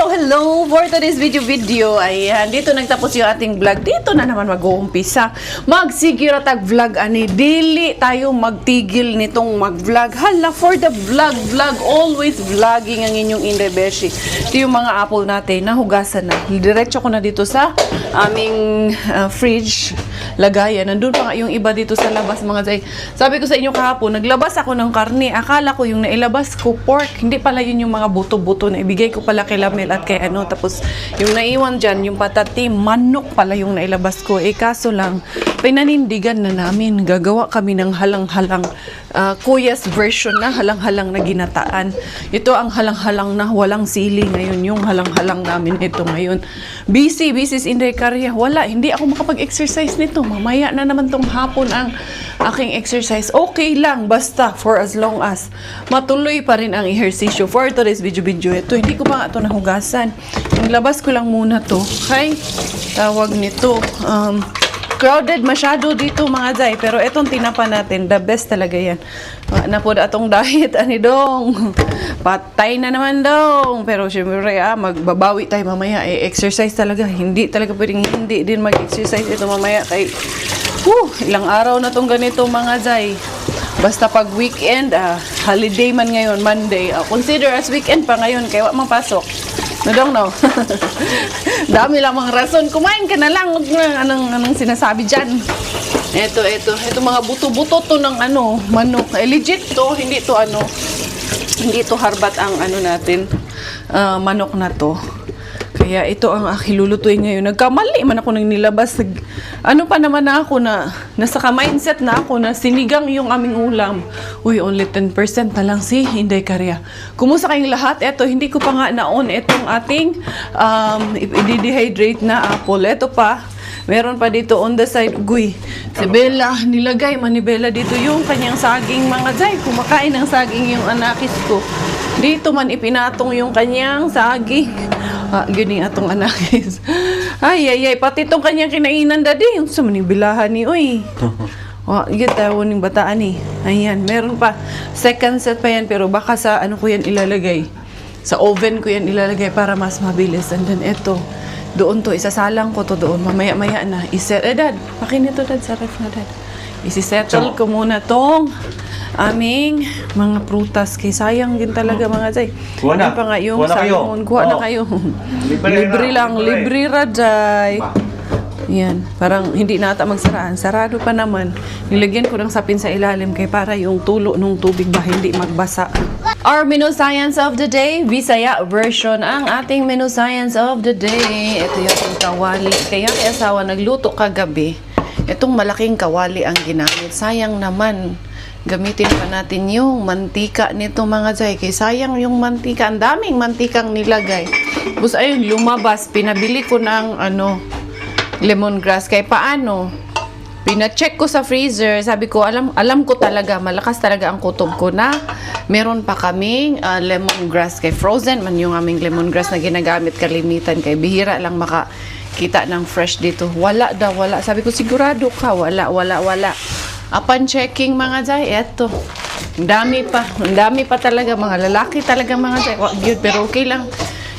Hello! For today's video, ayan, dito nagtapos yung ating vlog. Dito na naman mag-uumpisa. Magsigiratag vlog, ani. Dili tayo magtigil nitong mag-vlog. Hala, for the vlog, always vlogging ang inyong Inday Beshi. Ito yung mga apple natin, nahugasan na. Diretso ko na dito sa aming fridge lagayan. Nandun pa nga yung iba dito sa labas, mga zay. Sabi ko sa inyo kahapon, naglabas ako ng karne. Akala ko yung nailabas ko pork. Hindi pala yun yung mga buto-buto na ibigay ko pala kay Lamel at kay ano. Tapos yung naiwan dyan, yung patati, manok pala yung nailabas ko. Kaso lang, pinanindigan na namin. Gagawa kami ng halang-halang Kuya's version na halang-halang na ginataan. Ito ang halang-halang na walang sili ngayon. Yung halang-halang namin ito ngayon. Busy Inday Karya. Wala, hindi ako makapag-exercise nito. Mamaya na naman tong hapon ang aking exercise. Okay lang, basta for as long as matuloy pa rin ang ehersisyo. For today's video ito, hindi ko pa nga ito nahugasan. Yung labas ko lang muna to. Okay? Tawag nito. Crowded masyado dito mga zay. Pero itong tinapa natin, the best talaga yan. Na po atong diet, ani dong. Patay na naman dong. Pero syempre, magbabawi tayo mamaya. Exercise talaga. Hindi talaga pwedeng hindi din mag-exercise ito mamaya. Kay, ilang araw na tong ganito mga zay. Basta pag weekend, holiday man ngayon, Monday. Consider as weekend pa ngayon, kaya wak mapasok. No. Dami lamang rason. Kumain ka na lang. Anong sinasabi dyan? Ito mga buto-buto to ng manok. Legit to. Hindi to harbat ang natin. Manok na to. Kaya ito ang lulutuin ngayon. Nagkamali man ako nang nilabas. Ano pa naman ako na nasa ka-mindset na ako na sinigang yung aming ulam. Uy, only 10% na lang si Inday Karya. Kumusta kayong lahat? Ito, hindi ko pa nga na-on itong ating i-dehydrate na apple. Ito pa, meron pa dito on the side. Uy, si Bella, nilagay man ni Bella dito yung kanyang saging mga zay. Kumakain ng saging yung anakis ko. Dito man ipinatong yung kanyang saging. Gini atong anakis. Ay, pati itong kanyang kinainan daddy. Yung sa manibilahan ni, uy. Yun tayo ng bataan eh. Ayan, meron pa. Second set pa yan, pero baka sa ko yan ilalagay. Sa oven ko yan ilalagay para mas mabilis. And then ito, doon to, isasalang ko to doon. Mamaya-maya na. Dad, pakinito dad sa ref na dad. Isisettle ko muna tong aming mga prutas. Kay sayang din talaga mga zay. Kuha na. Pa nga yung Kuha na kayo. Kuha na kayo. Libre lang. Libre rajay. Yan. Parang hindi na ata magsaraan. Sarado pa naman. Nilagyan ko ng sapin sa ilalim kay para yung tulo ng tubig ba hindi magbasa. Our menu science of the day, Bisaya version ang ating menu science of the day. Ito yung kawali. Kaya may asawa nagluto kagabi. Itong malaking kawali ang ginamit. Sayang naman. Gamitin pa natin yung mantika nito mga zay. Kaya sayang yung mantika. Ang daming mantikang nilagay. Tapos ayun, lumabas. Pinabili ko ng lemongrass. Kaya paano? Pina-check ko sa freezer. Sabi ko, alam ko talaga, malakas talaga ang kutob ko na meron pa kaming lemongrass. Kay frozen man yung aming lemongrass na ginagamit kalimitan. Kay bihira lang makakita ng fresh dito. Wala. Sabi ko, sigurado ka? Wala. Upon checking mga zay, eto. Ang dami pa talaga. Mga lalaki talaga mga zay. Good, pero okay lang.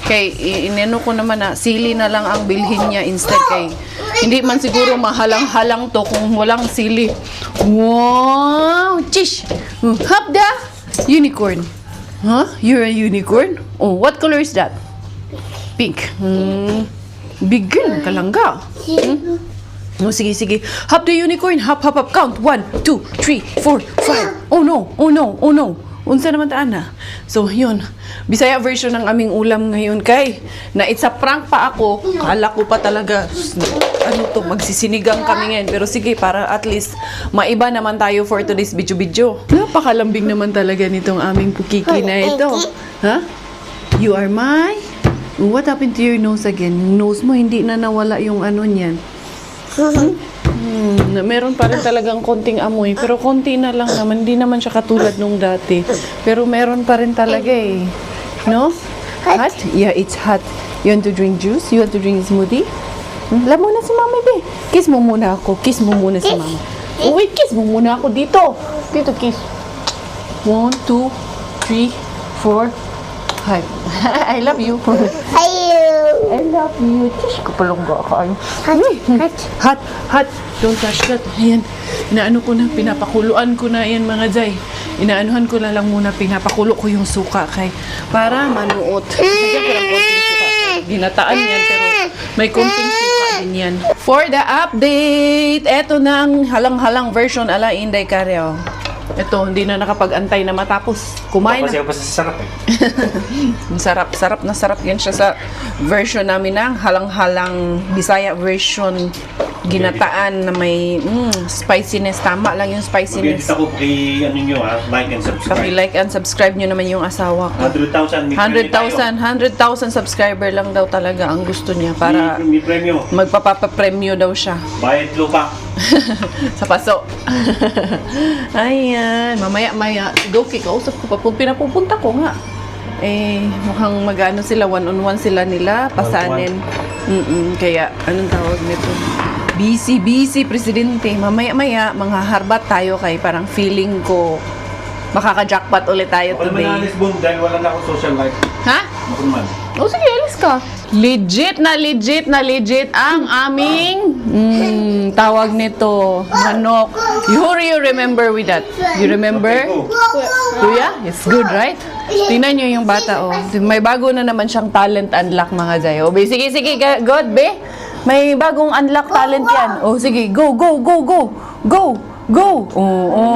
Kay ineno ko naman na sili na lang ang bilhin niya instead kay hindi man siguro mahalang-halang to kung walang sili. Wow! Chish! Hapda! Unicorn. Huh? You're a unicorn? Oh, what color is that? Pink. Big girl, kalangga. Oh, sige. Hop the unicorn. Hop. Count. 1, 2, 3, 4, 5. Oh no. Unsa naman taan na? So, yun. Bisaya version ng aming ulam ngayon kay na it's a prank pa ako. Kala ko pa talaga magsisinigang kami ngayon. Pero sige, para at least maiba naman tayo for today's video. Napakalambing naman talaga nitong aming pukiki na ito. Ha? You are my... What happened to your nose again? Yung nose mo, hindi na nawala yung niyan. Meron pa rin talagang konting amoy. Pero konti na lang naman. Hindi naman siya katulad nung dati. Pero meron pa rin talaga eh. No? Hot? Yeah, it's hot. You want to drink juice? You want to drink smoothie? Alam mo na si mama, be. Kiss mo muna ako. Kiss mo muna si mama. Oh, wait, kiss mo muna ako dito. Dito, kiss. 1, 2, 3, 4. Hi. I love you. I love you. Diyos ko palungga ka. Hot. Hot. Don't touch that. Ayan. Inaano ko na, pinapakuluan ko na yan mga Jay. Inaanuhan ko na lang muna, pinapakulo ko yung suka kay para manuot. Kasi ko lang konting suka. Ginataan yan pero may konting suka din yan. For the update, eto na ang halang-halang version ala Inday Carreo. Ito, hindi na nakapag-antay na matapos. Kumain na. Kasi ako pa sarap eh. Sarap yan siya sa version namin ng halang-halang Bisaya version ginataan na may spiciness. Tama lang yung spiciness. Mag-edit ako kay ano nyo ha, like and subscribe. Like and subscribe nyo naman yung asawa ko. 100,000. 100,000 subscriber lang daw talaga ang gusto niya para May premyo. magpapapremyo daw siya Bayad lupa. sa paso. Ayan, mamaya-maya. Doki, kausap ko pa. Pinapupunta ko nga. Eh, mukhang magano sila, one-on-one sila nila, pasanin. Kaya, anong tawag nito? Busy, presidente. Mamaya-maya, mga harbat tayo kay parang feeling ko makaka-jackpot ulit tayo Ako naman today. alis boom dahil wala na akong social life. Ha? Ako naman. O sige, alis ka. Legit ang aming tawag nito, manok. You remember with that? You remember? Kuya? It's good, right? Tingnan nyo yung bata, oh. May bago na naman siyang talent unlock, mga Jay. Oh, sige, God, be. May bagong unlock talent yan. Oh, sige, go.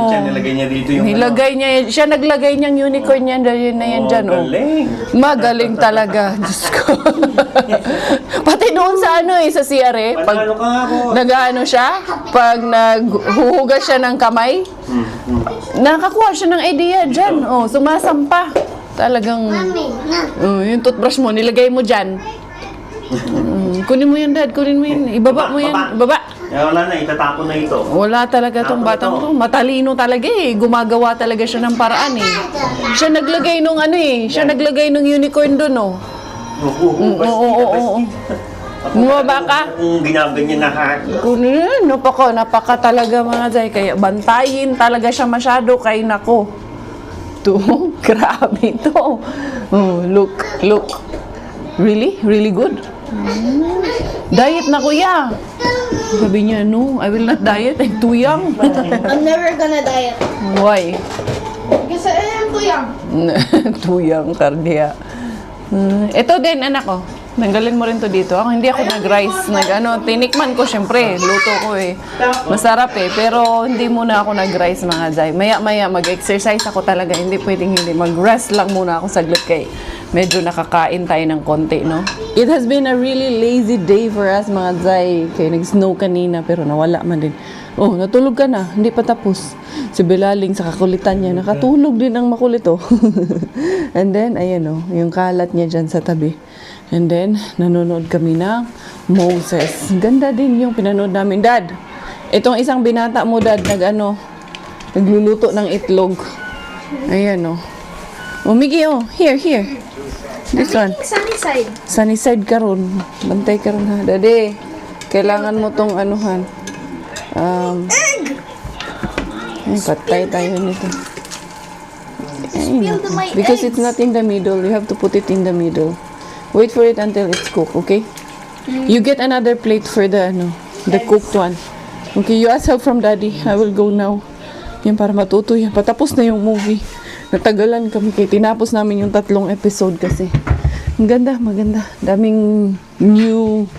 Siya nilagay niya dito yung Nilagay niya, siya naglagay niyang unicorn yan, dahil na yan dyan, oh. Galing. Magaling talaga, Diyos ko. Pati noon sa sa CRA, pag Panalo ka nga po. nag-ano siya, pag naghuhugas siya ng kamay, nakakuha siya ng idea dyan, oh, sumasampa. Talagang, yung toothbrush mo, nilagay mo dyan. Kunin mo yan, Dad, kunin mo yan. Ibaba mo yan, ibaba. Wala na, itatapon na ito. Wala talaga tong batang to. Matalino talaga eh. Gumagawa talaga siya ng paraan eh. Siya naglagay nung siya naglagay nung unicorn dun oh. Oo. Bumaba ka? Kung ginaganyan na ha. Napaka talaga mga Jay. Kaya bantayin talaga siya masyado kay nako. To, grabe to. Oh, look. Really good. Diet na kuya. Sabi niya, no, I will not diet. I'm too young. I'm never gonna diet. Why? Kasi I'm too young. Too young, Cardia. Ito din, anak ko. Tanggalin mo rin to dito. Ako, hindi ako nag-rice. Tinikman ko, syempre. Luto ko eh. Masarap eh. Pero hindi muna ako nag-rice, mga Jay. Maya-maya, mag-exercise ako talaga. Hindi pwedeng hindi. Mag-rest lang muna ako saglit kay medyo nakakain tayo ng konti, no? It has been a really lazy day for us, mga Jay. Kaya nag-snow kanina, pero nawala man din. Oh, natulog ka na. Hindi pa tapos. Si Belaling sa kakulitan niya, nakatulog din ang makulit, oh. And then, ayan, oh, yung kalat niya dyan sa tabi. And then, nanonood kami ng Moses. Ganda din yung pinanood namin. Dad, itong isang binata mo, Dad, nagluluto ng itlog. Ayan, oh. Oh, Miggy, oh. Here. This one. Sunny side. Sunny side ka ron. Bantay ka ron, ha. Daddy, kailangan mo tong anuhan. Ay, patay tayo nito. Ay, because it's not in the middle. You have to put it in the middle. Wait for it until it's cooked, okay? You get another plate for the cooked one. Okay, you ask help from Daddy. I will go now. Yan, para matuto yan. Patapos na yung movie. Natagalan kami kaya tinapos namin yung 3 episode kasi. Maganda. Daming new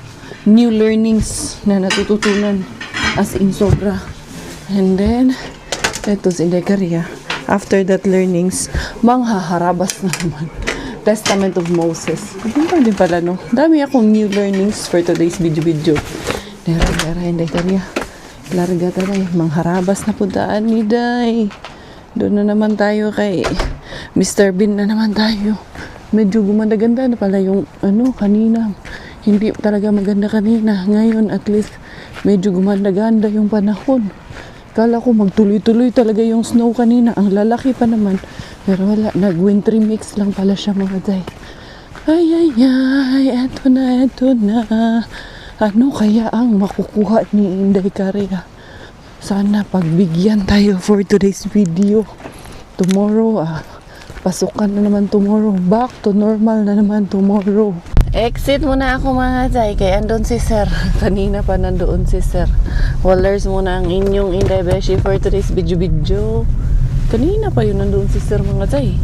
learnings na natututunan. As in sobra. And then, eto si Dekaria. After that learnings, manghaharabas na naman. Testament of Moses. Ano din pala, no? Dami akong new learnings for today's video. Dera, hindi kariya. Larga tayo. Mangharabas na puntaan ni Day. Doon na naman tayo kay Mr. Bean na naman tayo. Medyo gumanda-ganda na pala yung kanina. Hindi talaga maganda kanina. Ngayon, at least, medyo gumanda-ganda yung panahon. Kala ko magtuloy-tuloy talaga yung snow kanina. Ang lalaki pa naman. Pero wala, nag-wintry mix lang pala siya, mga Day. Ay, eto na. Ano kaya ang makukuha ni Inday Carrera? Sana pagbigyan tayo for today's video. Tomorrow, Pasukan na naman tomorrow. Back to normal na naman tomorrow. Exit muna ako mga Zay. Kaya andun si Sir. Kanina pa nandoon si Sir. Wallers muna ang inyong Inday Beshi for today's video. Kanina pa yun nandoon si Sir mga Zay.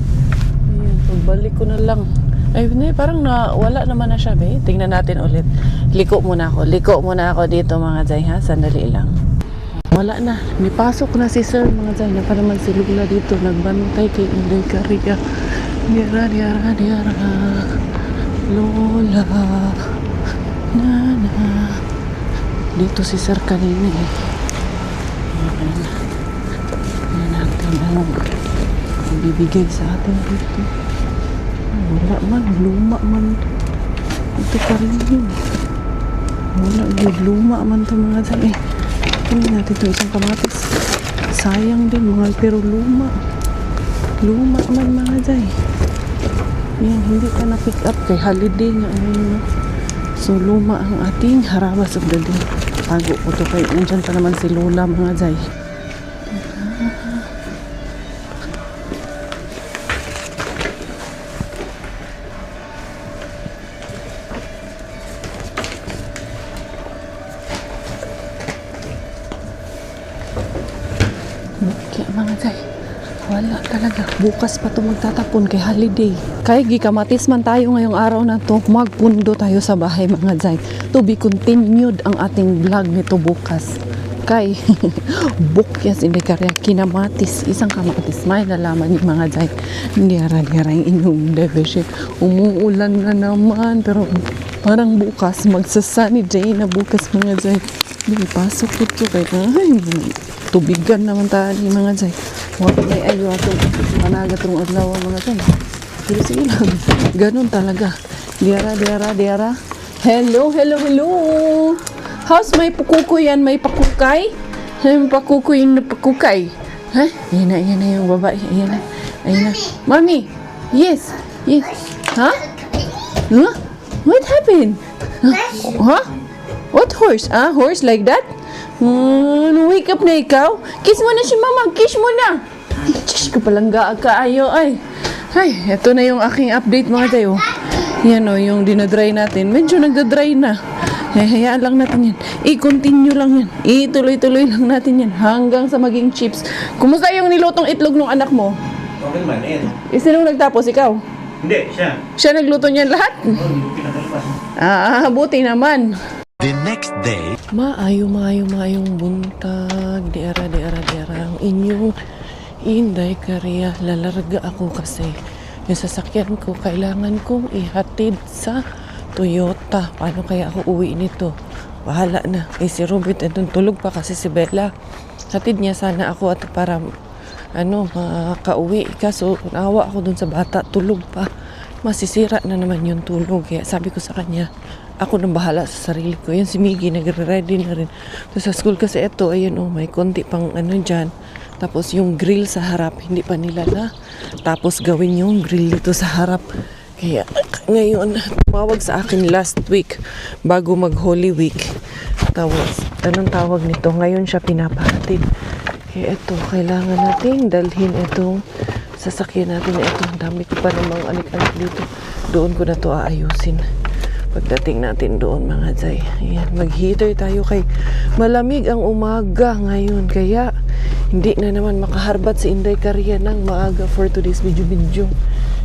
Ayan, pagbalik ko na lang. Ay, parang wala naman na siya, be. Tingnan natin ulit. Liko muna ako dito mga Zay, ha? Sandali lang. Wala na. Nipasok na si Sir mga Zay. Na pa naman si Lula dito. Nagbantay kay Inday Karia. Diara. Lola. Nana. Dito si Sir kanina eh. Ayan natin ang bibigay sa atin dito. Wala man, luma man. Ito pa rin yun. Wala, luma man ito mga Zay. Kunin natin ito isang kamatis. Sayang din mga, pero luma. Luma man mga Zay. Yan, hindi ka na-pick up kay holiday nga. So, luma ang ating harabas of the day. Tago ko ito kay nandyan pa naman si Lola mga Zay. Kaya mga Zay, wala talaga. Bukas pa ito magtatapon kay holiday. Kaya gikamatis man tayo ngayong araw na to, magpundo tayo sa bahay mga Zay. To be continued ang ating vlog nito bukas. Kay bukyas hindi kaya kinamatis. Isang kamatis. May nalaman ni mga Zay. Diyara yung inyong devish. Umuulan na naman. Pero parang bukas, magsasunny day na bukas mga Zay. Hindi, pasok ito kay tubigan naman tayo ni mga Zay. Wala ay atong managat rong adlaw mga Zay. Pero sige lang. Ganun talaga. Diara. Hello. How's may pakukoy yan? May pakukay? May pakukoy na pakukay. Ha? Yan na yung babae. Ayan na. Mommy. Yes. Ha? Huh? What happened? Huh? What horse? Horse like that? Wake up na ikaw? Kiss mo na si mama. Kiss mo na. Kiss ko palang kaayo ay. Ay, ito na yung aking update mga tayo. Yan o, yung dinadry natin. Medyo nagdadry na. Hayaan lang natin yan. I-continue lang yan. Ituloy-tuloy lang natin yan. Hanggang sa maging chips. Kumusta yung nilutong itlog ng anak mo? Okay man, eh. Sinong nagtapos? Ikaw? Hindi, siya. Siya nagluto niyan lahat? Hindi ko pinakalipas. Buti naman. The next day, Maayong buntag. Diara. Ang inyong Inday Karia. Lalarga ako kasi yung sasakyan ko, kailangan kong ihatid sa Toyota. Paano kaya ako uwi nito? Bahala na. Si Robert, tulog pa kasi si Bella. Hatid niya sana ako at para makauwi. Kaso, naawa ako dun sa bata. Tulog pa. Masisira na naman yung tulog. Kaya sabi ko sa kanya, ako nang bahala sa sarili ko. Yan si Miggy, nagre-ready na rin. So, sa school kasi ito, ayun may konti pang dyan. Tapos yung grill sa harap, hindi pa nila na. Tapos gawin yung grill dito sa harap. Kaya ngayon, tumawag sa akin last week bago mag-Holy Week. Anong tawag nito? Ngayon siya pinapahatid. Kaya ito, kailangan nating dalhin itong sasakyan natin. Ito, ang dami ko pa namang alik-alik dito. Doon ko na to aayusin. Pagdating natin doon mga Zay. Ayan, mag-heater tayo kay malamig ang umaga ngayon. Kaya hindi na naman makaharbat si Inday Karia ng maaga for today's video.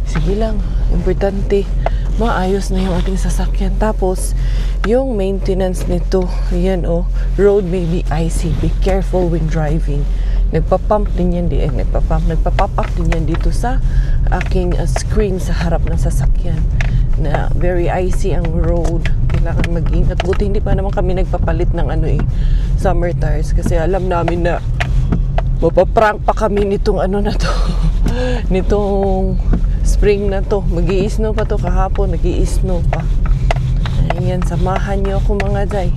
Sige lang, importante maayos na yung ating sasakyan. Tapos yung maintenance nito, ayan road may be icy, be careful when driving. Nagpapump din yan nagpapop up din yan dito sa aking screen sa harap ng sasakyan na very icy ang road. Kailangan mag-ingat. Buti hindi pa naman kami nagpapalit ng summer tires kasi alam namin na mapaprank pa kami nitong na to nitong spring na to. Mag-i-snow pa to kahapon, nag-i-snow pa. Ayan, samahan nyo ako mga Zay.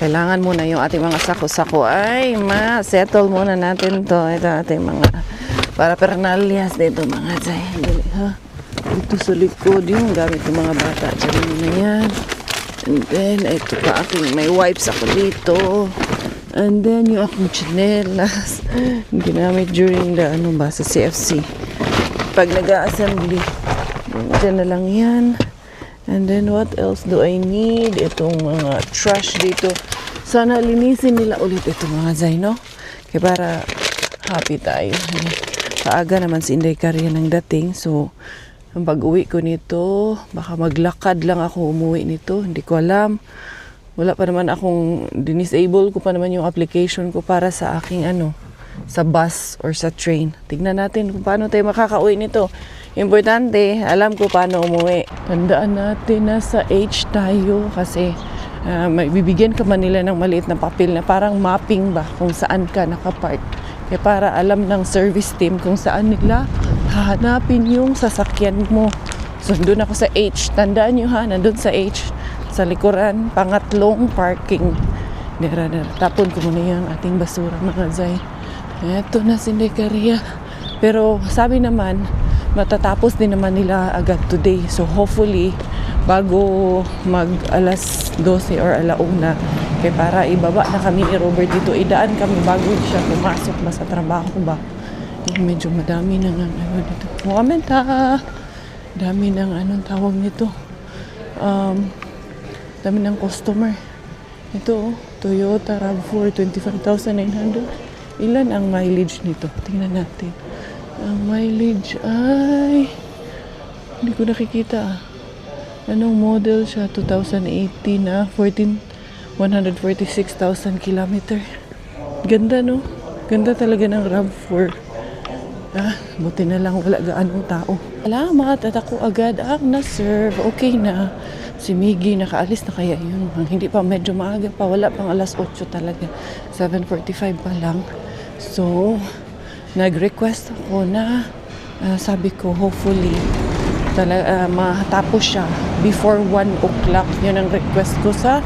Kailangan muna yung ating mga sako-sako ay ma-settle muna natin to. Ito ating mga para pernalias dito mga Zay. Dali, ha? Dito sa likod yung gamit ng mga bata. Diyan muna yan. And then, ito pa aking may wipes ako dito. And then, yung aking chinelas ginamit during the sa CFC. pag nag-assembly. Diyan na lang yan. And then what else do I need? Itong mga trash dito. Sana linisin nila ulit itong mga Zay, no? Kaya para happy tayo. Paaga naman si Inday Karya ng dating. So, ang pag-uwi ko nito, baka maglakad lang ako umuwi nito. Hindi ko alam. Wala pa naman akong, dinisable ko pa naman yung application ko para sa aking sa bus or sa train. Tignan natin kung paano tayo makakauwi nito. Importante, alam ko paano umuwi. Tandaan natin na sa H tayo kasi may bibigyan ka man nila ng maliit na papel na parang mapping ba kung saan ka nakapark. Kaya para alam ng service team kung saan nila hahanapin yung sasakyan mo. So, doon ako sa H. Tandaan nyo ha, nandun sa H. Sa likuran, pangatlong parking. Tapon ko muna yung ating basura mga Zay. Eto na si Inday Karya. Pero sabi naman, matatapos din naman nila agad today. So hopefully, bago mag alas 12 or alauna, kaya para ibaba na kami ni Robert dito, idaan kami bago siya pumasok ba sa trabaho ba. Medyo madami nang dito. Moment ha! Dami ng tawag nito. Dami ng customer. Ito, Toyota RAV4, 25,900. Ilan ang mileage nito? Tingnan natin. Ang mileage ay... Hindi ko nakikita. Anong model siya? 2018 na 146,000 kilometer. Ganda, no? Ganda talaga ng RAV4. Buti na lang wala gaanong tao. Salamat at ako agad ang na-serve. Okay na. Si Miggy, nakaalis na kaya yun. Hindi pa, medyo maaga pa. Wala pang alas 8 talaga. 7:45 pa lang. So, nag-request ako na sabi ko, hopefully, matapos siya before 1 o'clock. Yun ang request ko sa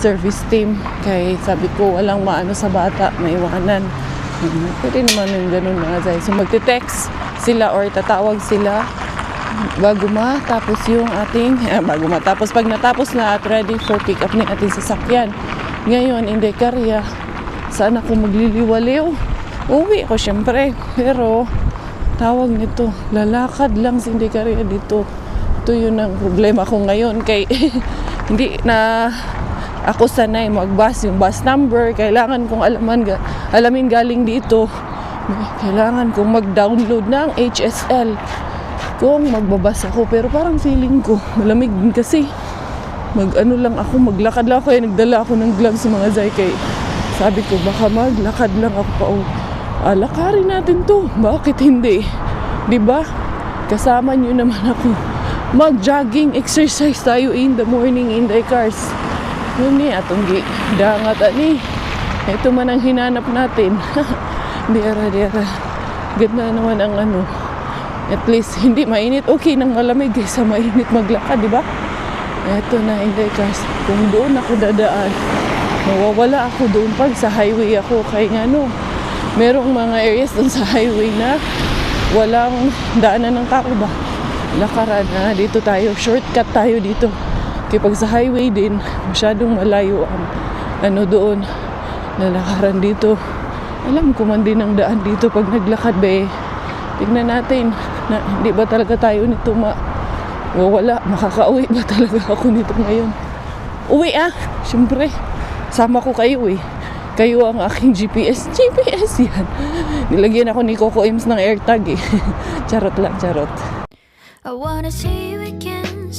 service team. Kaya sabi ko, walang maano sa bata, maiwanan. Pwede naman yung ganun mga Zay. So, magte-text sila or tatawag sila bago matapos yung ating pag natapos na at ready for pick up ng ating sasakyan. Ngayon, Inday Karya, saan ako magliliwaliw? Uwi ako syempre, pero tawag nito, lalakad lang si Inday Karya dito. Ito yun ang problema ko ngayon kay hindi na ako sanay mag-bus, yung bus number kailangan kong alamin galing dito. Kailangan kong mag-download ng HSL kung magbabas ako, pero parang feeling ko malamig din kasi lang ako, maglakad lang ako, kaya nagdala ako ng gloves sa mga Zay kay sabi ko baka maglakad lang ako pa lakarin natin to, bakit hindi, diba? Kasama nyo naman ako, mag-jogging exercise tayo in the morning in the cars. Yun atong dangat ito man ang hinanap natin. Diara ganda naman ang at least hindi mainit. Okay nang malamig kaysa mainit maglakad, di ba? Eto na, Inday Cars. Kung doon ako dadaan, mawawala ako doon pag sa highway ako. Kaya merong mga areas doon sa highway na walang daanan ng tao ba? Lakaran na dito tayo. Shortcut tayo dito. Kaya pag sa highway din, masyadong malayo ang doon. Lalakaran dito. Alam ko man din ang daan dito pag naglakad ba. Tignan natin na hindi ba talaga tayo nito wala, makakauwi ba talaga ako nito ngayon. Uwi syempre sama ko kayo kayo ang aking GPS yan. Nilagyan ako ni Coco Ems ng AirTag charot lang, charot. I wanna see you again,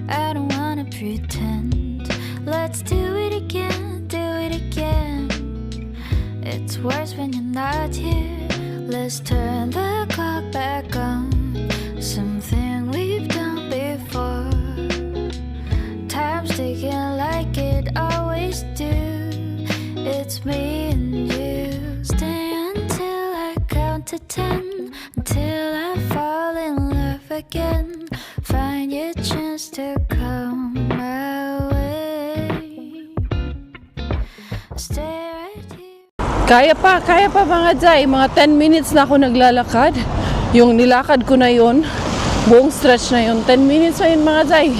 I don't wanna pretend. Let's do it again. It's worse when you're not here. Let's turn the clock back on. Something we've done before. Time's ticking like it always do. It's me and you. Stay until I count to 10. Until I fall in love again. Find your chance to come my way. Stay right here. Kaya pa mga Zay. Mga 10 minutes na ako naglalakad. Yung nilakad ko na yun, buong stretch na yun, 10 minutes na yun mga Zay.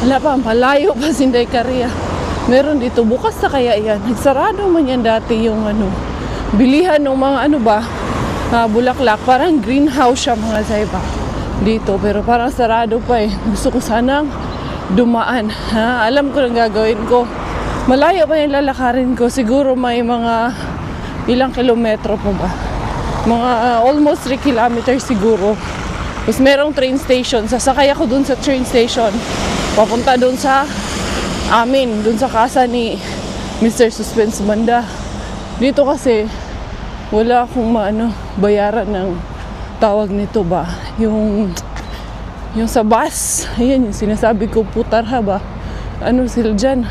Wala pa, malayo pa si Inday Karya. Meron dito, bukas na kaya yan. Nagsarado man yan dati yung bilihan ng mga bulaklak. Parang greenhouse siya mga zayba dito. Pero parang sarado pa eh. Gusto ko sanang dumaan. Ha? Alam ko lang gagawin ko. Malayo pa yung lalakarin ko. Siguro may mga ilang kilometro pa ba. Mga almost 3 kilometers siguro. Tapos merong train station. Sasakay ako dun sa train station. Papunta dun sa amin. Dun sa casa ni Mr. Suspense banda. Dito kasi wala akong bayaran ng tawag nito ba. Yung sa bus. Ayan yung sinasabi ko, putarha ba. Ano sila dyan?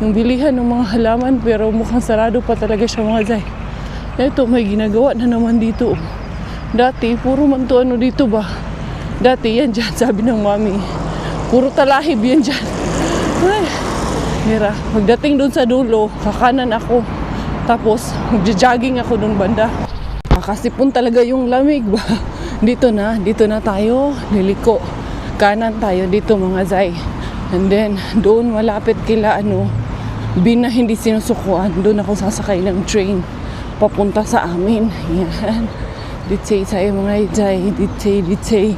Yung bilihan ng mga halaman pero mukhang sarado pa talaga siya mga zay. Ito may ginagawa na naman dito. Dati puro man to dito ba. Dati yan dyan sabi ng mami. Puro talahib yan dyan. Ay, mira, magdating dun sa dulo, kakanan ako. Tapos magja-jogging ako dun banda. Makasipon talaga yung lamig ba. Dito na tayo liliko. Kanan tayo dito mga zay. And then doon malapit kila Bina hindi sinusukuan. Doon ako sasakay ng train papunta sa amin. Yan. Ditsay tayo mga zay. Ditsay.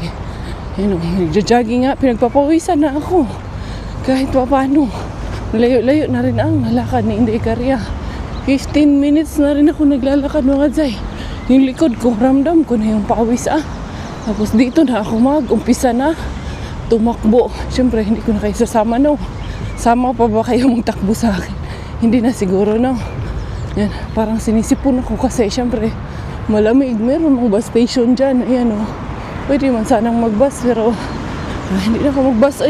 Nagja-jogging nga. Pinagpapawisan na ako. Kahit pa paano. Layo-layo na rin ang nalakad ni Inday Karya. 15 minutes na rin ako naglalakad mga zay. Yung likod ko, ramdam ko na yung pawis Tapos dito na ako mag-umpisa na tumakbo. Siyempre, hindi ko na kayo sasama Sama pa ba kayo magtakbo sa akin? Hindi na siguro Yan, parang sinisipon ako kasi siyempre, malamig. Meron mga bus station dyan. Ayan Pwede man sanang mag-bus pero hindi na ako mag-bus.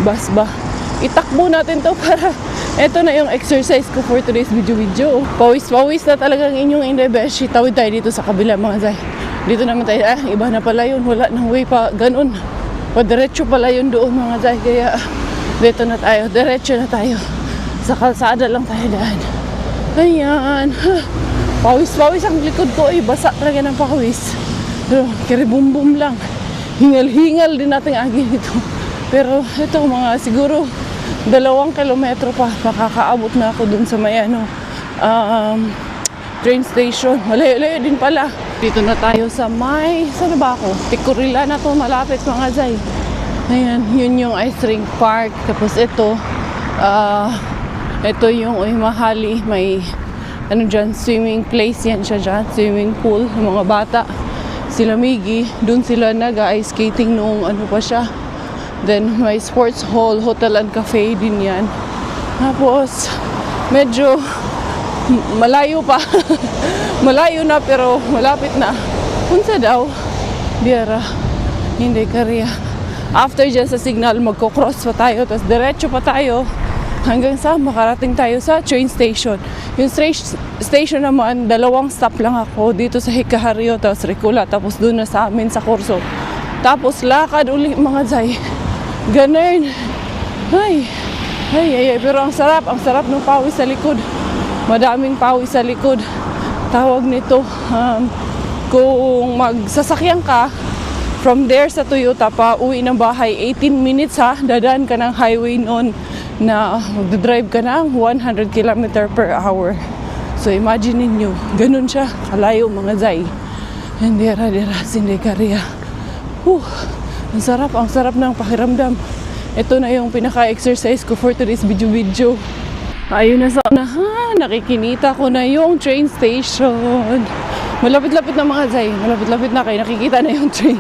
Bus ba? Itakbo natin to para eto na yung exercise ko for today's video. Pawis na talagang inyong Inday Beshi. Tawid tayo dito sa kabila mga zay. Dito naman tayo, iba na pala yun. Wala nang way pa, ganun. Diretso pala yun doon mga zay. Kaya dito na tayo, diretso na tayo. Sa kalsada lang tayo daan. Ayan. Pawis ang likod ko. Basa talaga ng pawis. Pero kiribum-bum lang. Hingal-hingal din natin agin ito. Pero ito mga siguro 2 kilometro pa. Makakaabot na ako dun sa may train station. Malayo-layo din pala. Dito na tayo sa saan na ba ako? Tikurila na to malapit mga zay. Ayan, yun yung ice rink park. Tapos ito yung Mahali. May dyan, swimming place yan siya dyan. Swimming pool. Yung mga bata. Sila Miggy. Dun sila nag-ice skating noong pa siya. Then may sports hall, hotel and cafe din yan. Tapos medyo malayo pa. Malayo na pero malapit na. Punta daw. Diara. Hindi Karya. After dyan sa signal, magko-cross pa tayo. Tapos diretso pa tayo hanggang sa makarating tayo sa train station. Yung station naman, 2 stop lang ako. Dito sa Hikaharyo, tapos Ricula. Tapos doon na sa amin sa Corso. Tapos lakad uli mga zay. Ganun. Ay. Pero ang sarap ng pawis sa likod. Madaming pawis sa likod. Tawag nito, kung magsasakyan ka, from there sa Toyota pa uwi ng bahay, 18 minutes dadaan ka ng highway noon na magdadrive ka ng 100 km per hour. So imagine ninyo, ganun siya, kalayo mga zay. Dera, Inday Karya. Ang sarap ng pakiramdam. Ito na yung pinaka-exercise ko for today's video. Ayun na sa unahan, nakikinita ko na yung train station. Malapit-lapit na mga zay, malapit-lapit na kayo, nakikita na yung train.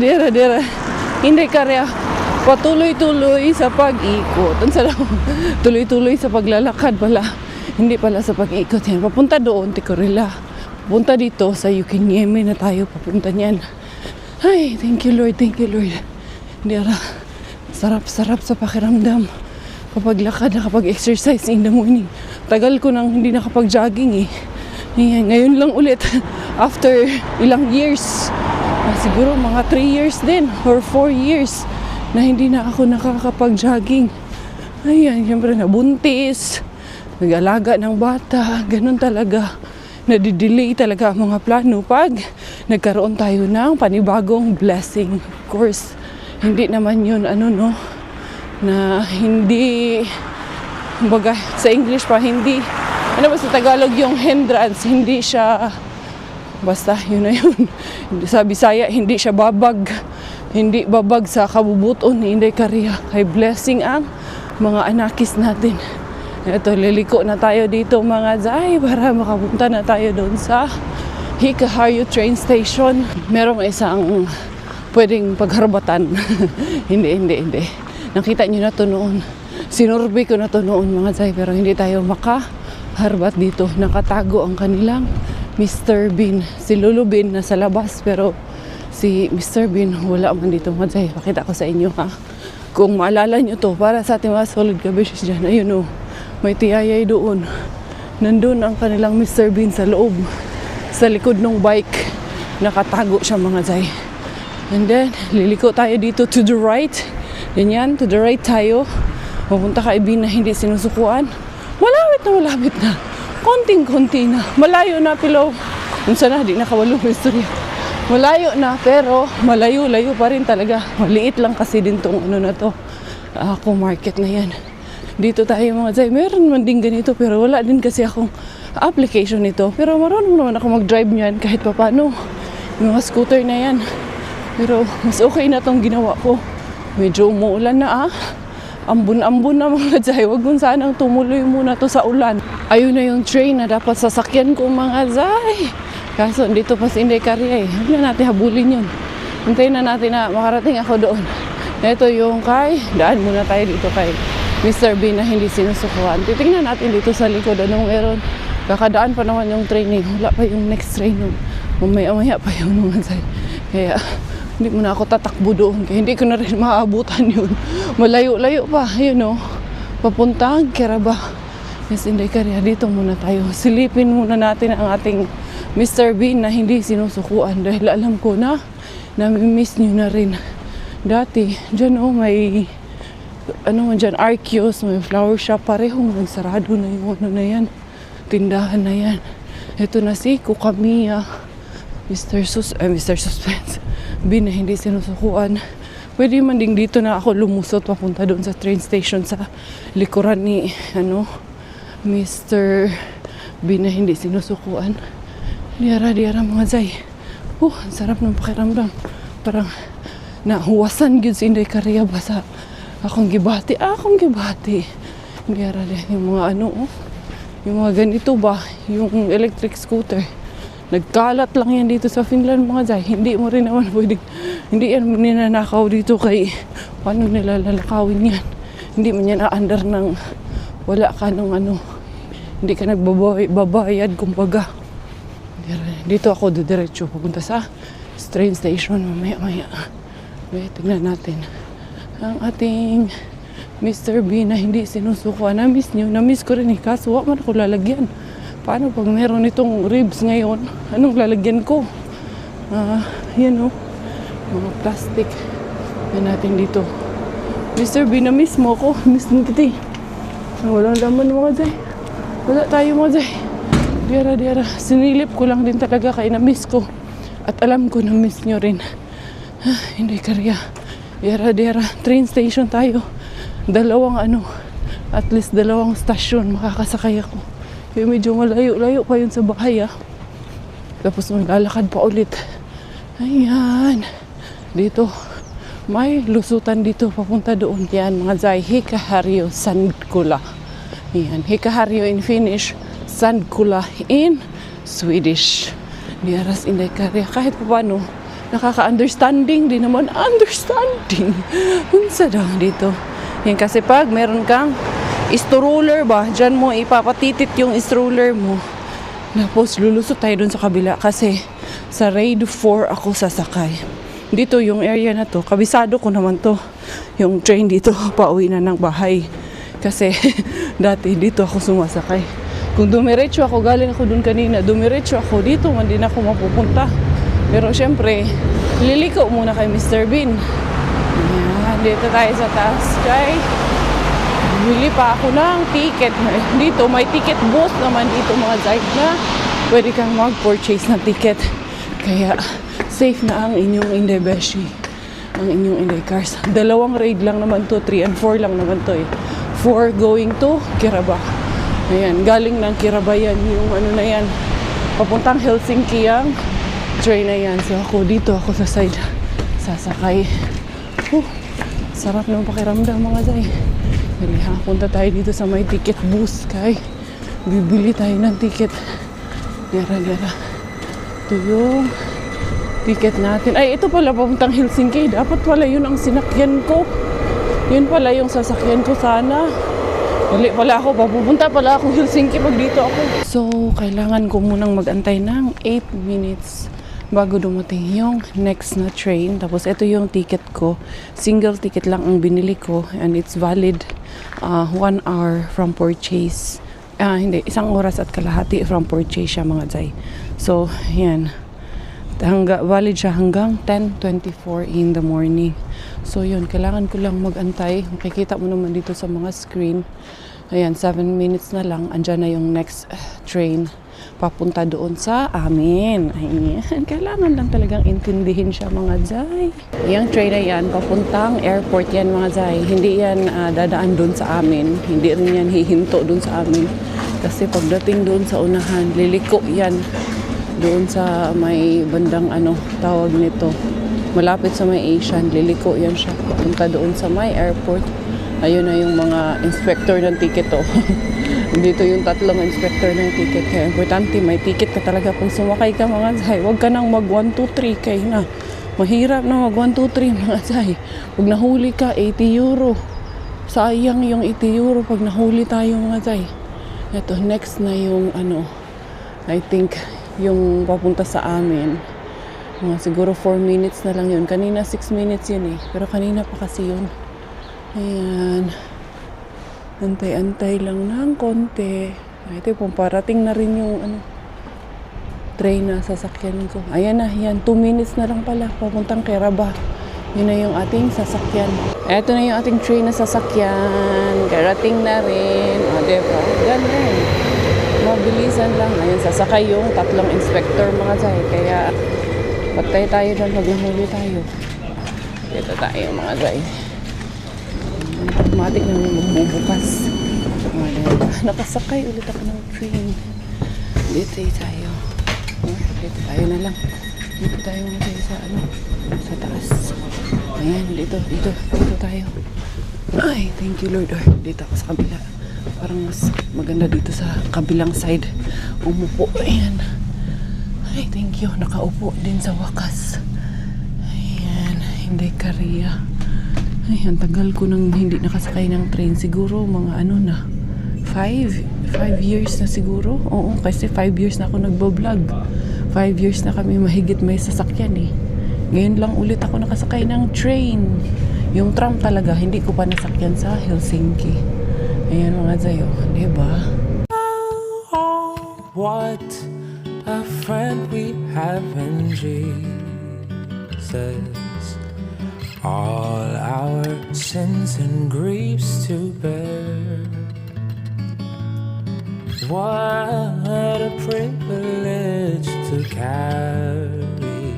Dera. Inday Karya, patuloy-tuloy sa pag-ikot. Tuloy-tuloy sa paglalakad pala. Hindi pala sa pag-ikot yan. Papunta doon, Tikurila. Papunta dito sa Yukinieme na tayo papunta niyan. Ay, thank you Lord. Dera, sarap sa pakiramdam. Kapag lakad na kapag exercise in the morning. Tagal ko nang hindi nakapag-jogging Ngayon lang ulit. After ilang years. Siguro mga 3 years din. Or 4 years. Na hindi na ako nakakapag-jogging. Ayan, syempre nabuntis. Nag-alaga ng bata. Ganun talaga. Nadidelay talaga ang mga plano pag nagkaroon tayo ng panibagong blessing. Of course, hindi naman yun na hindi, kumbaga sa English pa, hindi, sa Tagalog yung hindrance, hindi siya Basta, yun na yun. Sa Bisaya, hindi siya babag. Hindi babag sa kabubuton ni Inday Caria. Kay blessing ang mga anakis natin. Ito, liliko na tayo dito mga zay para makapunta na tayo doon sa Hikaharyo train station. Merong isang pwedeng pagharbatan. Hindi. Nakita nyo na to noon. Sinurvey ko na to noon mga zay, pero hindi tayo makaharbat dito. Nakatago ang kanilang Mr. Bean. Si Lulu Bean nasa labas, pero si Mr. Bean wala man dito mga zay. Pakita ko sa inyo ha. Kung maalala nyo to, para sa ating mga solid kabishis dyan, ayun o, may tiyayay doon. Nandun ang kanilang Mr. Bean sa loob. Sa likod ng bike, nakatago siya mga zay. And then, liliko tayo dito to the right. Ganyan, to the right tayo. Pupunta kay Bean na hindi sinusukuan. Malapit na. Konting-konti na. Malayo na, Pilaw. Unsa na, di nakawalong istorya. Malayo na, pero malayo-layo pa rin talaga. Maliit lang kasi din tong ano na to. Ako market na yan. Dito tayo mga zay. Meron man din ganito, pero wala din kasi akong application nito. Pero marunong naman ako mag-drive niyan kahit pa paano. Yung mga scooter na yan. Pero mas okay na tong ginawa ko. Medyo umuulan na Ambon-ambon na mga zay. Huwag kung sanang tumuloy muna to sa ulan. Ayun na yung train na dapat sasakyan ko mga zay. Kaso dito pa si Inday Caria eh. Huwag na natin habulin yun. Hintayin na natin na makarating ako doon. Ito yung daan muna tayo dito kay Mr. Bean na hindi sinusukuan. Titingnan natin dito sa likod anong meron. Kakadaan pa naman yung training. Wala pa yung next train. Mamaya pa yung mga zay. Kaya hindi mo na ako tatakbo doon. Kaya hindi ko na rin maabutan yun. Malayo-layo pa. Yun o. Papuntang Kiraba. Yes, Inday Caria. Dito muna tayo. Silipin muna natin ang ating Mr. Bean na hindi sinusukuan. Dahil alam ko na nami-miss nyo na rin. Dati, dyan o may dyan, Arceus, may flower shop. Parehong nagsarado na yung na yan. Tindahan na yan. Ito na si Kukamiya. Mr. Suspense. Bean na hindi sinusukuan. Pwede man ding dito na ako lumusot papunta doon sa train station sa likuran ni Mr. Bean na hindi sinusukuan. Diara mga zay. Ang sarap ng pakiramdam. Parang nahuwasan yun si Inday Caria ba sa akong gibati. Diara yung mga yung mga ganito ba, yung electric scooter. Nagkalat lang yan dito sa Finland mga zay. Hindi mo rin naman pwedeng, hindi yan ninanakaw dito kay, paano nila lalakawin yan. Hindi man yan aandar ng, wala ka ng hindi ka nagbabayad kumbaga. Dito ako diretso pupunta sa train station mamaya. Tingnan natin ang ating Mr. Bean na hindi sinusukuan. Na-miss ko rin kaso wala man ako lalagyan. Paano pag meron itong ribs ngayon? Anong lalagyan ko? Yan mga plastic. Yan natin dito. Mr. Bean, na-miss mo ko. Miss mo kita. Walang laman mga zay. Wala tayo mga zay. Diara. Sinilip ko lang din talaga kaya na-miss ko. At alam ko na-miss nyo rin. Inday Caria. Diara. Train station tayo. At least dalawang stasyon makakasakay ako. Kaya medyo malayo pa yun sa bahay Tapos maglalakad pa ulit. Ayan. Dito. May lusutan dito papunta doon. Yan mga zay. Hikaharyo Sandkula. Yan. Hikaharyo in Finnish. Sandkula in Swedish. Diaras Inday Caria. Kahit pa paano, nakaka-understanding din naman. Understanding. Unsa daw dito. Yan kasi pag meron kang stroller ba, dyan mo ipapatitit yung stroller mo. Tapos lulusot tayo dun sa kabila kasi sa Raid 4 ako sasakay. Dito yung area na to, kabisado ko naman to. Yung train dito, pauwi na ng bahay. Kasi dati dito ako sumasakay. Kung dumiretso ako, galing ako dun kanina, dumiretso ako, dito man din ako mapupunta. Pero syempre, liliko muna kay Mr. Bean. Ayan, dito tayo sa taas. Okay? Bumili pa ako ng ticket. Dito, may ticket booth naman dito mga zay na pwede kang mag-purchase ng ticket. Kaya, safe na ang inyong Inday Beshi. Ang inyong Inday Cars. 2 raid lang naman to. 3 and 4 lang naman to 4 going to Kiraba. Ayan, galing ng Kiraba yan. Yung na yan. Papuntang Helsinki yan. train na yan. So ako dito, ako sa side sasakay. Sarap ng pakiramdam mga zay. Dali, punta tayo dito sa may ticket booth kay bibili tayo ng ticket. Gara. Ito yung ticket natin. Ay, ito pala papuntang Helsinki. Dapat pala yun ang sinakyan ko. Yun pala yung sasakyan ko sana. Dali pala ako. Papupunta pala ako Helsinki pag dito ako. So, kailangan ko munang magantay ng 8 minutes bago dumating yung next na train. Tapos, ito yung ticket ko. Single ticket lang ang binili ko. And it's valid 1 hour from purchase. Hindi, 1 oras at kalahati from purchase siya mga zay. So, yan. Valid siya hanggang 10:24 in the morning. So, yun. Kailangan ko lang magantay. Makikita mo naman dito sa mga screen. Ayan, 7 minutes na lang. Andyan na yung next train papunta doon sa amin. Ayan. Kailangan lang talagang intindihin siya mga zay. Yung train na yan, papuntang airport yan mga zay. Hindi yan dadaan doon sa amin. Hindi rin yan hihinto doon sa amin. Kasi pagdating doon sa unahan, liliko yan. Doon sa may bandang tawag nito. Malapit sa may Asian, liliko yan siya. Papunta doon sa may airport. Ayun na yung mga inspector ng ticket to. Dito yung 3 inspector ng ticket. Kaya importante, may ticket ka talaga kung sumakay ka mga zay. Huwag ka nang mag 1, 2, 3 kay na. Mahirap na mag 1, 2, 3 mga zay. Pag nahuli ka, 80 euro. Sayang yung 80 euro pag nahuli tayo mga zay. Ito, next na yung I think, yung papunta sa amin. Siguro 4 minutes na lang yun. Kanina 6 minutes yun eh. Pero kanina pa kasi yun. Ayan. Antay-antay lang ng konti. Ito yung parating na rin yung train na sasakyan ko. Ayan na, yan. 2 minutes na lang pala. Papuntang Keraba. Yun na yung ating sasakyan. Ito na yung ating train na sasakyan. Karating na rin. Diba? Ganun. Mabilisan lang. Ayun, sasakay yung 3 inspector mga zay. Kaya, patay tayo doon pag nahuli tayo. Dito tayo mga zay. Automatic na magbubukas. Nakasakay ulit ako ng train. Dito tayo. Dito tayo na lang. Dito tayo mga zay sa taas. Ayan, dito tayo. Ay, thank you Lord. Dito ako sa kabila. Parang mas maganda dito sa kabilang side. Umupo. Ayan. Ay, thank you. Nakaupo din sa wakas. Ayan. Hindi kariya. Ay, ang tagal ko nang hindi nakasakay ng train. Siguro mga 5 years na siguro. Oo, kasi 5 years na ako nagbo-vlog. 5 years na kami mahigit may sasakyan eh. Ngayon lang ulit ako nakasakay ng train. Yung tram talaga, hindi ko pa nasakyan sa Helsinki. Ayan mga zayo, diba? What a friend we have in Jesus. All our sins and griefs to bear. What a privilege to carry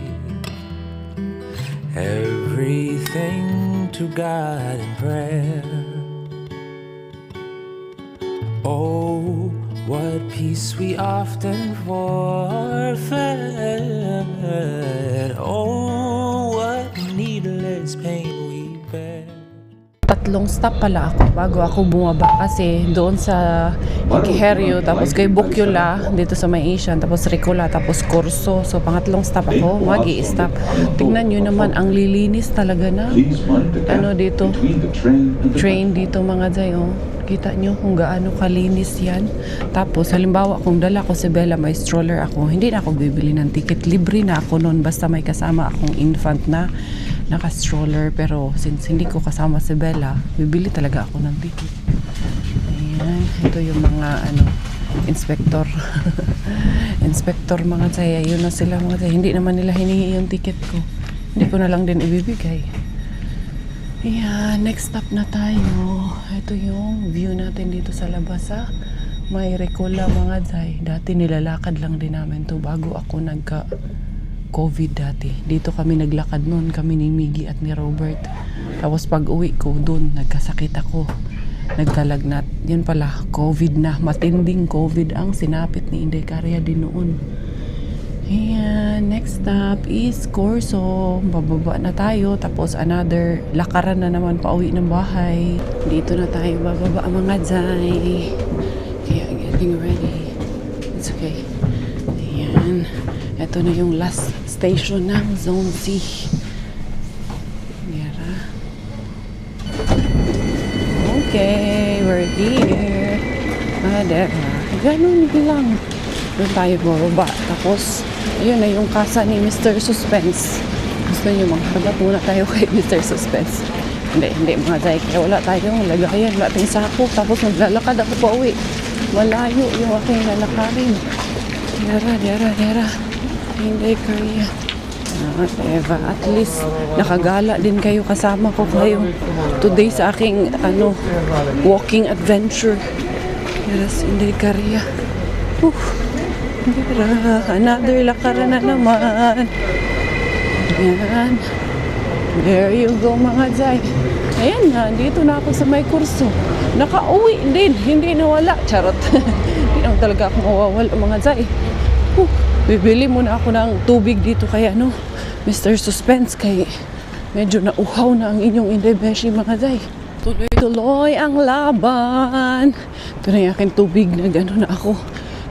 everything to God in prayer. Oh, what peace we often forfeit. Oh, what needless pain we bear. 3 stop pala ako bago ako bumaba kasi doon sa Ikiheryo, tapos kay Bukyola dito sa may Asian, tapos Ricola, tapos Corso. So pangatlong stop ako, magi-stop. Tingnan nyo naman ang lilinis talaga na dito train dito mga zay. Kita nyo kung gaano kalinis yan. Tapos halimbawa kung dala ko si Bella, may stroller ako, hindi na ako bibili ng ticket. Libre na ako noon basta may kasama akong infant na naka-stroller. Pero since hindi ko kasama si Bella, bibili talaga ako ng ticket. Ayan, ito yung mga inspector. Inspector mga zay. Yun na sila mga zay. Hindi naman nila hiningi yung ticket ko. Hindi ko na lang din ibibigay. Ayan, next stop na tayo. Ito yung view natin dito sa labas sa may Ricola mga zay. Dati nilalakad lang din namin to bago ako nagka-COVID dati. Dito kami naglakad noon, kami ni Miggy at ni Robert. Tapos pag uwi ko doon, nagkasakit ako. Nagkalagnat. Yun pala, COVID na. Matinding COVID ang sinapit ni Inday Karya din noon. Ayan, next stop is Corso. Bababa na tayo. Tapos another lakaran na naman pauwi ng bahay. Dito na tayo bababa mga Zay. Kaya getting ready. It's okay. Ayan. Ito na yung last station ng Zone C. Mira. Okay, we're here. Ganun lang. Doon tayo bababa. Tapos, ayun na yung kasa ni Mr. Suspense. Gusto nyo magharap muna tayo kay Mr. Suspense. Hindi mga Zay. Kaya wala tayong lagayan. Wala tayong sako. Tapos maglalakad ako pa uwi. Malayo yung aking lalakarin. Dera. Hindi kaya. Eva, at least nakagala din kayo. Kasama ko kayo today sa aking walking adventure. Yes, hindi kaya. Another lakaran na naman. Ayan. There you go mga Zay. Ayan na, dito na ako sa may kurso. Nakauwi din, hindi nawala. Charot. Hindi naman talaga ako mawawala mga Zay. Bibili muna ako ng tubig dito kaya Mr. Suspense kay medyo nauhaw na ang inyong Inday-beshi mga Zay. Tuloy ang laban. Ito na yung aking tubig na gano'n na ako.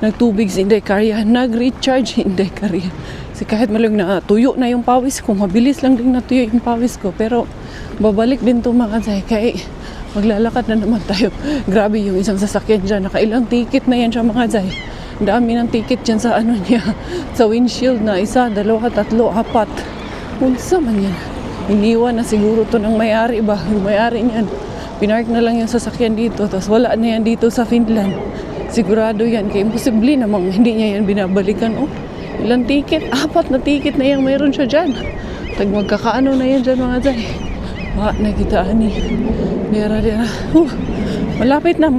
Nagtubig sa Inday Karya, nag-recharge Inday Karya. Kasi kahit malang natuyo na yung pawis ko, mabilis lang din natuyo yung pawis ko. Pero babalik din to mga Zay, kaya maglalakad na naman tayo. Grabe yung isang sasakyan dyan, nakailang ticket na yan siya mga Zay. Dami ng ticket dyan sa niya, sa windshield na 1, 2, 3, 4. Unsa man yan. Iniwan na siguro to ng may-ari ba? Yung may-ari niyan. Pinark na lang yung sasakyan dito, tapos wala na yan dito sa Finland. Sigurado yan, kaya imposible namang hindi niya yan binabalikan. Ilang ticket? 4 na ticket na yung mayroon siya dyan. Tag magkakaano na yan dyan mga Zay. Nakitaan ni. Dera. Malapit na.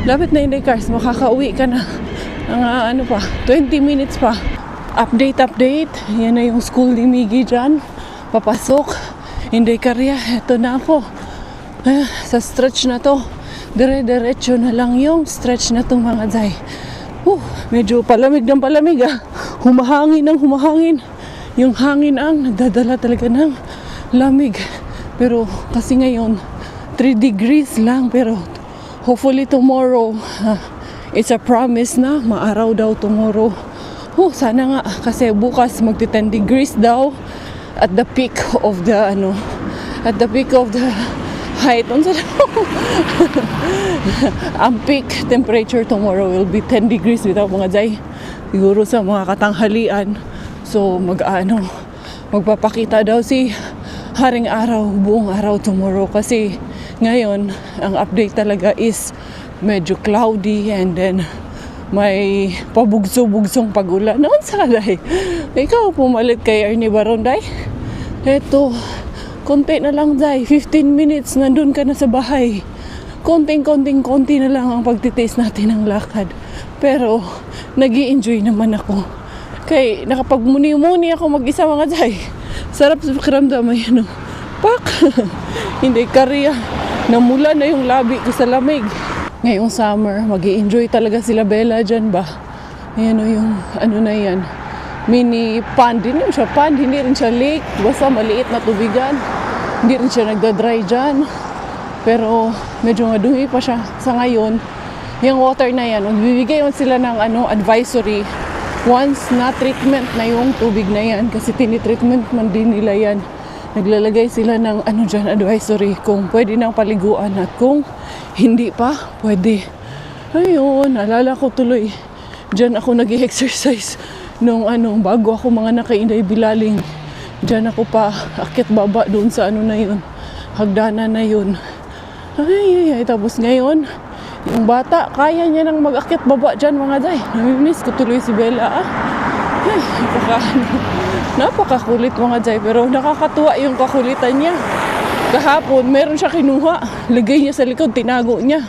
Lapit na Inday Cars, makakauwi ka na. Ang 20 minutes pa. Update. Yan na yung school ni Miggy dyan. Papasok. Inday Karya, eto na ako. Sa stretch na to. Diretso na lang yung stretch na to mga Zay. Medyo palamig ng palamig humahangin. Yung hangin ang nagdadala talaga ng lamig. Pero kasi ngayon 3 degrees lang, pero hopefully tomorrow it's a promise na maaraw daw tomorrow. Sana nga kasi bukas magti 10 degrees daw at the peak of the height. Ang peak temperature tomorrow will be 10 degrees without mga Zay. Siguro sa mga katanghalian. So magpapakita daw si Haring Araw buong araw tomorrow kasi ngayon ang update talaga is medyo cloudy and then may pabugso-bugsong pagulan. Sa Day? Ikaw pumalit kay Ernie Baron Day? Eto, konti na lang Zay, 15 minutes nandun ka na sa bahay. Konti na lang ang pagtitaste natin ng lakad. Pero nag-i-enjoy naman ako. Kay nakapagmuni-muni ako mag-isa mga Zay. Sarap sa pakiramdam yan. Pak! Hindi Karya. Namula na yung labi ko sa lamig. Ngayong summer, mag-i-enjoy talaga sila Bella dyan ba? Ayan yung na yan. Mini pond. Hindi siya pond, hindi rin siya lake. Basta maliit na tubigan. Hindi rin siya nagda-dry dyan. Pero medyo madumi pa siya. Sa ngayon, yung water na yan, magbibigay sila ng advisory. Once na treatment na yung tubig na yan, kasi tinitreatment man din nila yan. Naglalagay sila ng dyan, advisory kung pwede nang paliguan at kung hindi pa, pwede. Ayun, alala ko tuloy. Dyan ako nag-exercise nung bago ako mga naka-Inday Bilaling. Dyan ako pa akit baba doon sa na yun. Hagdanan na yun. Ay, tapos ngayon, yung bata, kaya niya nang mag-akit baba dyan mga Zay. Namimiss ko tuloy si Bella. Ay, napakakulit mga Zay, pero nakakatuwa yung kakulitan niya. Kahapon, meron siya kinuha. Lagay niya sa likod, tinago niya.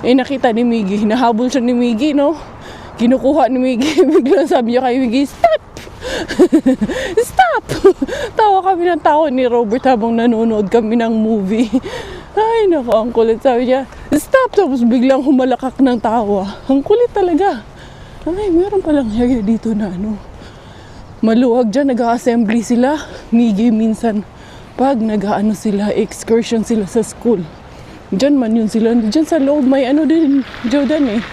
Nakita ni Miggy, hinahabol siya ni Miggy, no? Kinukuha ni Miggy, biglang sabi niya kay Miggy, stop! Stop! Tawa kami ng tawa ni Robert habang nanonood kami ng movie. Ay, naku, ang kulit. Sabi niya, stop! Tapos biglang humalakak ng tawa. Ang kulit talaga. Ay, meron palang area dito na ano. Maluwag dyan, nag-assembly sila. Migi minsan. Pag nag-ano sila, excursion sila sa school. Diyan man yun sila. Diyan sa loob may ano din, Jordan eh.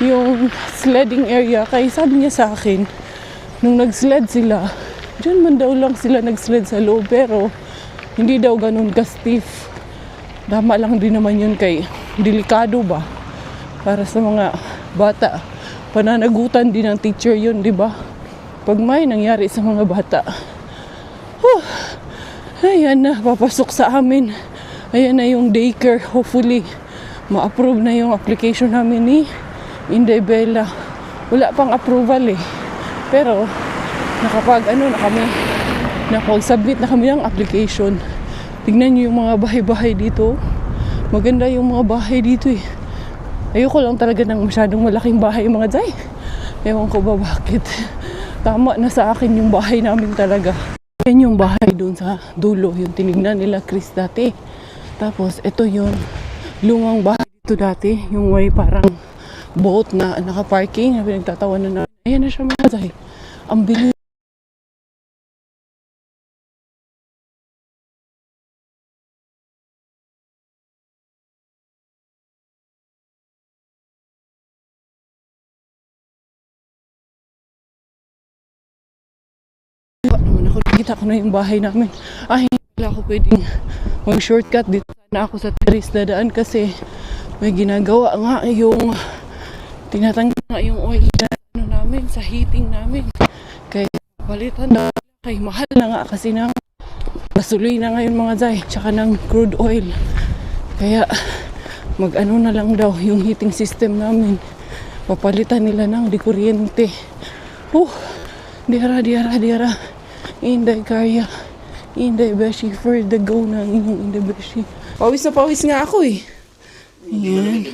Yung sledding area. Kaya sabi niya sa akin, nung nag-sled sila, diyan man daw lang sila nag-sled sa loob. Pero hindi daw ganun ka-stiff. Tama lang din naman yun kay delikado ba? Para sa mga bata. Pananagutan din ng teacher yun, di ba? Pag may nangyari sa mga bata. Ayan na, papasok sa amin. Ayan na yung daycare. Hopefully, ma-approve na yung application namin ni Inday Bella. Wala pang approval eh. Pero, nakapag-submit na kami ng application. Tignan nyo yung mga bahay-bahay dito. Maganda yung mga bahay dito eh. Ayoko lang talaga ng masyadong malaking bahay mga Zay. Ewan ko ba bakit. Tama na sa akin yung bahay namin talaga. Yan yung bahay doon sa dulo. Yung tinignan nila Chris dati. Tapos ito yung lumang bahay dito dati. Yung may parang boat na naka-parking. Na pinagtatawanan na. Ayan na siya mga Zay. Ang bilis. Nakita ko na yung bahay namin. Ay, hindi pala ako pwedeng mag-shortcut dito. Sana ako sa terrace dadaan kasi may ginagawa nga yung tinatanggal nga yung oil na ano namin, sa heating namin. Kaya palitan na kay mahal na nga kasi ng gasolina ngayon mga Zay, tsaka ng crude oil. Kaya mag-ano na lang daw yung heating system namin. Papalitan nila ng di kuryente. Diara. Inday Karya. Inday Beshi for the go ng inyong Inday Beshi. Pawis na pawis nga ako eh. Ayan.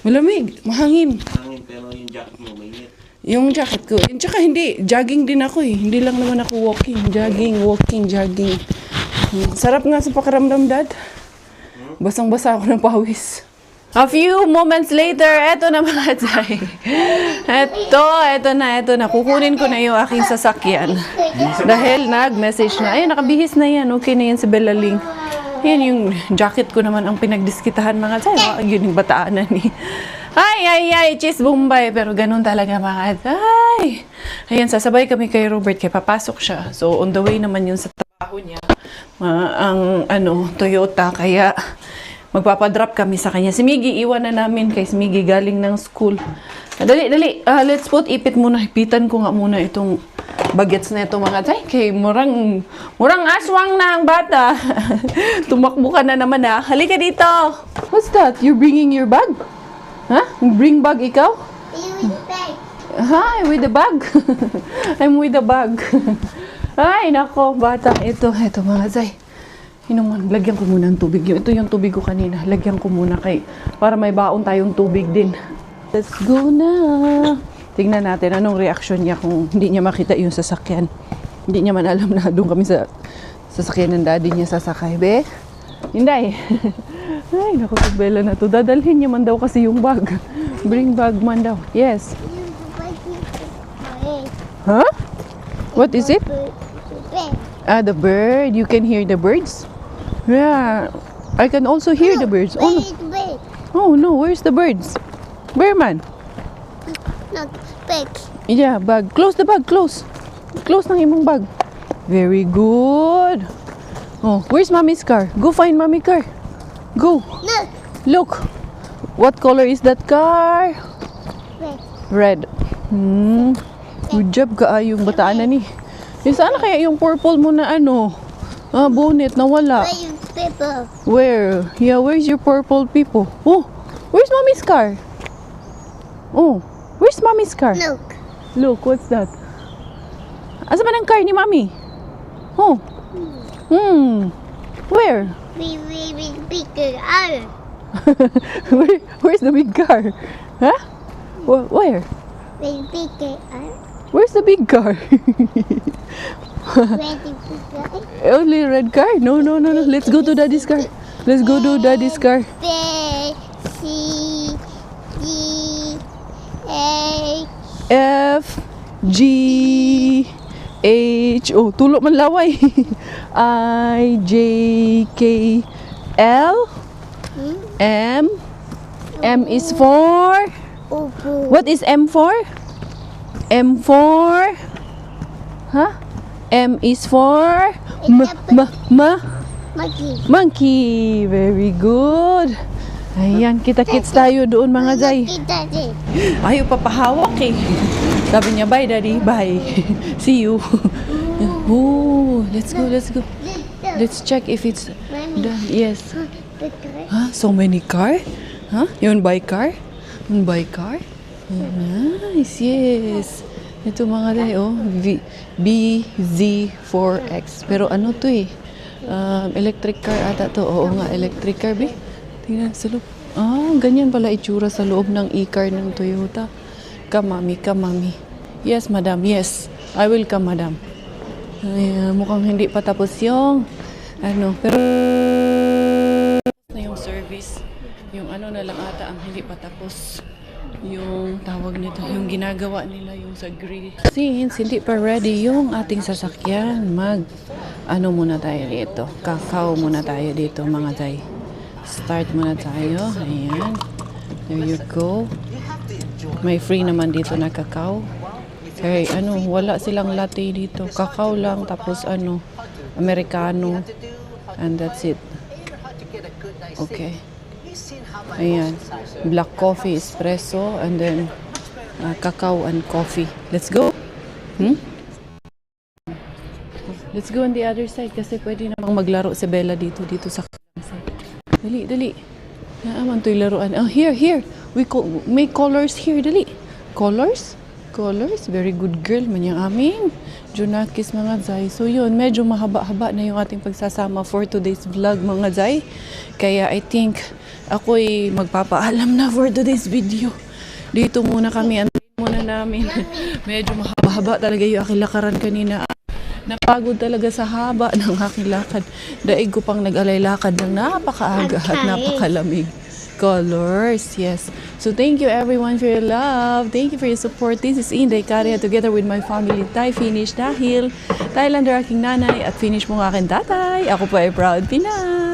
Malamig. Mahangin. Hangin, pero yung jacket mo mainit. Yung jacket ko. Yung tsaka hindi. Jogging din ako eh. Hindi lang naman ako walking. Jogging. Sarap nga sa pakiramdam, Dad. Basang-basa ako ng pawis. A few moments later, eto na mga Zay. Eto na. Kukunin ko na yung aking sasakyan. Dahil nag-message na. Ayun, nakabihis na yan. Okay na yan si Bella Ling. Yan yung jacket ko naman ang pinagdiskitahan mga Zay. Yun yung bataanan eh. Ay, cheese bombay. Pero ganun talaga mga Zay. Ayan, sasabay kami kay Robert kaya papasok siya. So, on the way naman yun sa trabaho niya. Ang Toyota. Kaya magpapadrop kami sa kanya. Si Miggy, iwan na namin kay si Miggy galing ng school. Dali. Let's put ipit muna. Ipitan ko nga muna itong bagets na ito mga Zay. Kay murang aswang na ang bata. Tumakbo ka na naman ha. Halika dito. What's that? You're bringing your bag? Huh? Bring bag ikaw? Hi, with the bag. I'm with the bag. Ay, nako, batang ito. Ito mga Zay. Inuman, lagyan ko muna ng tubig. Ito yung tubig ko kanina. Lagyan ko muna para may baon tayong tubig din. Let's go na. Tingnan natin anong reaction niya kung hindi niya makita yung sasakyan. Hindi niya man alam na doon kami sa sasakyan ng daddy niya sasakay. Be? Hinday. Ay, naku, Bella na to. Dadalhin niya man daw kasi yung bag. Bring bag man daw. Yes. Huh? What is it? The bird. You can hear the birds? Yeah. I can also hear the birds. Oh no, where's the birds? Bearman. Look, big. Yeah, bag. Close the bag, close. Close ng imong bag. Very good. Oh, where's Mommy's car? Go find Mommy car. Go. Look. Look. What color is that car? Red. Red. Good job ka yung bataan na ni. Saan na kaya yung purple mo na bonnet na wala? Where you people? Where? Yeah, where's your purple people? Oh, where's Mommy's car? Oh, where's Mommy's car? Look. Look, what's that? Asa ba ng car ni Mommy? Oh. Where? We bigger car. Where's the big car? Huh? Where? We bigger car. Where's the big car? Where the bigger car? Only red car? No. Let's go to Daddy's car. Let's go to Daddy's car. B, C, D, A, F, G, H, oh, tulok man laway. I, J, K, L, M. M is for, Upo. what is M for? M for, huh? M is for, Magi. monkey. Very good. Ayan, kita-kits tayo doon mga Zay. Kita din. Ayaw papahawak eh. Sabi niya, bye daddy, bye. See you. Oh, let's go, let's go. Let's check if it's done. Yes. Huh? So many car? Huh? Yun by car? Yun by car? Nice, yes. Ito mga day, oh. BZ4X. Pero ano to eh? Electric car ata to. Oo nga, electric car, be. Tingnan sa loob. Ah, ganyan pala itsura sa loob ng e-car ng Toyota. Kamami, kamami. Yes, madam, yes. I will come, madam. Ay, mukhang hindi pa tapos yung ano, pero na yung service. Yung ano na lang ata ang hindi pa tapos. Yung tawag nito, yung ginagawa nila yung sa grill. Since hindi pa ready yung ating sasakyan, ano muna tayo dito. Kakao muna tayo dito mga Zay. Start muna tayo. Ayan. There you go. May free naman dito na kakao. Okay, ano, wala silang latte dito. Kakao lang, tapos ano, Americano. And that's it. Okay. Ayan. Black coffee, espresso, and then cacao and coffee. Let's go. Let's go on the other side kasi pwede namang maglaro si Bella dito sa side. Dali, dali. Naaman to'y laruan. Oh, here. We make colors here, dali. Colors? Very good girl man yung aming Junakis mga Zay. So yun, medyo mahaba-haba na yung ating pagsasama for today's vlog mga Zay. Kaya I think ako'y magpapaalam na for today's video. Dito muna kami, antayin muna namin. Medyo mahaba-haba talaga yung aking lakaran kanina. Napagod talaga sa haba ng aking lakad. Daig ko pang nag-alay lakad ng napakaaga at napakalamig. Colors, yes. So thank you everyone for your love. Thank you for your support. This is Inday Karia together with my family Thai Finish dahil Thailander aking nanay at Finish mo aking tatay. Ako po ay proud Pinay.